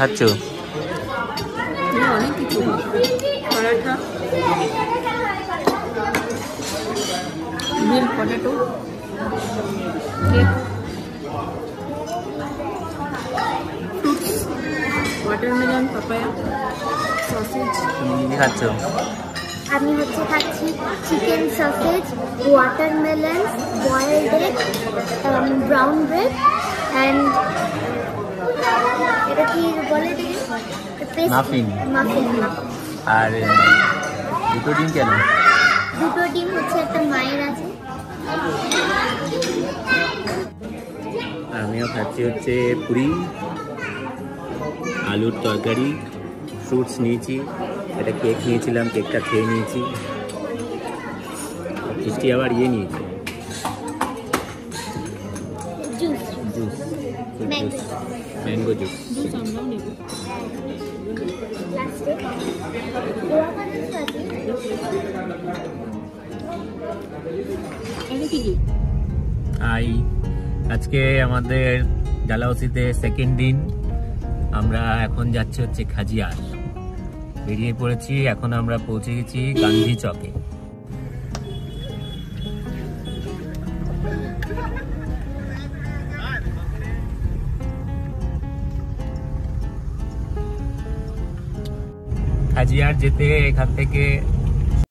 খাচ্ছ? অনেক কিছু, paratha, milk potato, cake, fruits, watermelon, papaya, sausage. তুমি কি খাচ্ছ? আমি হচ্ছে খাচ্ছি chicken sausage, watermelon, boiled egg, brown bread and এটা কি বলে মাফিন। মাফিন। আর দুটো ডিম কেন? দুটো ডিম হচ্ছে একটা মায়ের আছে। আমিও খাচ্ছি হচ্ছে পুরি, আলুর তরকারি, ফ্রুটস নিয়েছি, একটা কেক নিয়েছিলাম, কেকটা খেয়ে নিয়েছি। মিষ্টি আবার ইয়ে নিয়েছি, জুস, জুস, ম্যাঙ্গো জুস। আমরাও নেব। এটা কি? আজকে আমাদের ডালহাউসিতে সেকেন্ড দিন। আমরা এখন যাচ্ছি হচ্ছে খাজিয়ার। বেরিয়ে পড়েছি, এখন আমরা পৌঁছে গেছি গান্ধী চকে। খাজিয়ার যেতে এখান থেকে